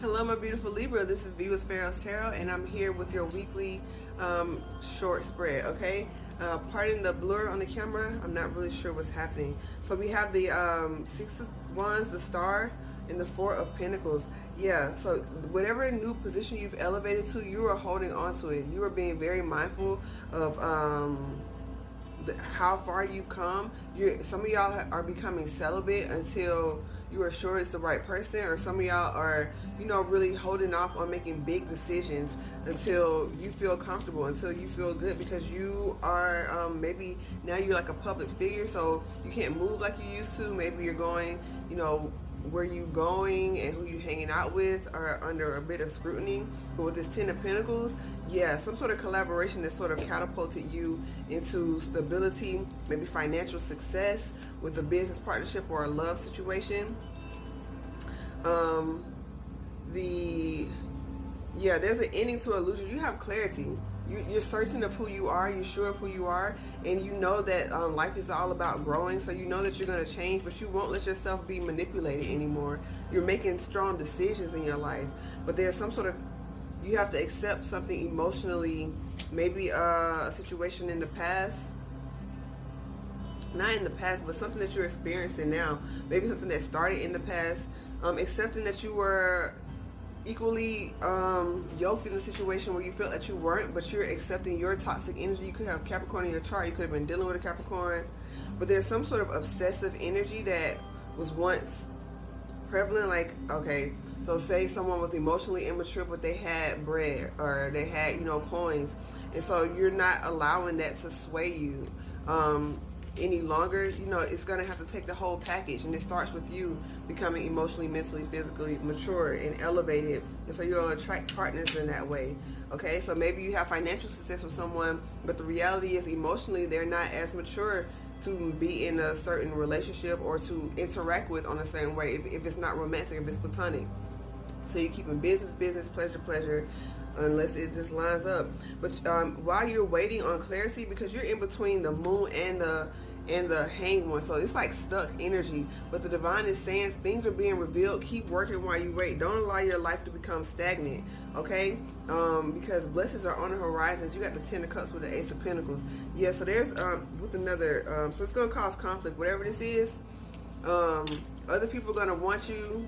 Hello, my beautiful Libra. This is B with Pharaoh's Tarot, and I'm here with your weekly short spread, okay? Pardon the blur on the camera. I'm not really sure what's happening. So we have the Six of Wands, the Star, and the Four of Pentacles. Yeah, so whatever new position you've elevated to, you are holding on to it. You are being very mindful of how far you've come. Some of y'all are becoming celibate until you are sure it's the right person, or some of y'all are, really holding off on making big decisions until you feel comfortable, until you feel good, because you are maybe now you're like a public figure, so you can't move like you used to. Maybe you're going, where you going and who you hanging out with are under a bit of scrutiny. But with this Ten of Pentacles, yeah, some sort of collaboration that sort of catapulted you into stability, maybe financial success with a business partnership or a love situation. There's an ending to illusion. You have clarity. You're certain of who you are, you're sure of who you are, and you know that life is all about growing, so you know that you're going to change, but you won't let yourself be manipulated anymore. You're making strong decisions in your life, but there's some sort of, you have to accept something emotionally, maybe a situation in the past, not in the past, but something that you're experiencing now, maybe something that started in the past, accepting that you were equally yoked in a situation where you felt that you weren't, but you're accepting your toxic energy. You could have Capricorn in your chart. You could have been dealing with a Capricorn, but there's some sort of obsessive energy that was once prevalent. Like, okay, so say someone was emotionally immature, but they had bread, or they had, coins, and so you're not allowing that to sway you any longer. It's going to have to take the whole package, and it starts with you becoming emotionally, mentally, physically mature and elevated, and so you'll attract partners in that way. Okay, so maybe you have financial success with someone, but the reality is emotionally they're not as mature to be in a certain relationship or to interact with on a certain way, if it's not romantic, if it's platonic. So you're keeping business, pleasure, unless it just lines up. But while you're waiting on clarity, because you're in between the moon and the hanged one, so it's like stuck energy, but the divine is saying things are being revealed. Keep working while you wait. Don't allow your life to become stagnant, okay? Because blessings are on the horizons. You got the Ten of Cups with the Ace of Pentacles. Yeah, so there's with another so it's going to cause conflict, whatever this is. Other people are going to want you.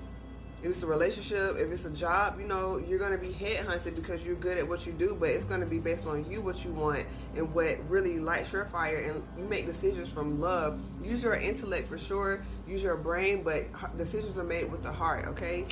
If it's a relationship, if it's a job, you're going to be headhunted because you're good at what you do, but it's going to be based on you, what you want, and what really lights your fire, and you make decisions from love. Use your intellect for sure, use your brain, but decisions are made with the heart, okay?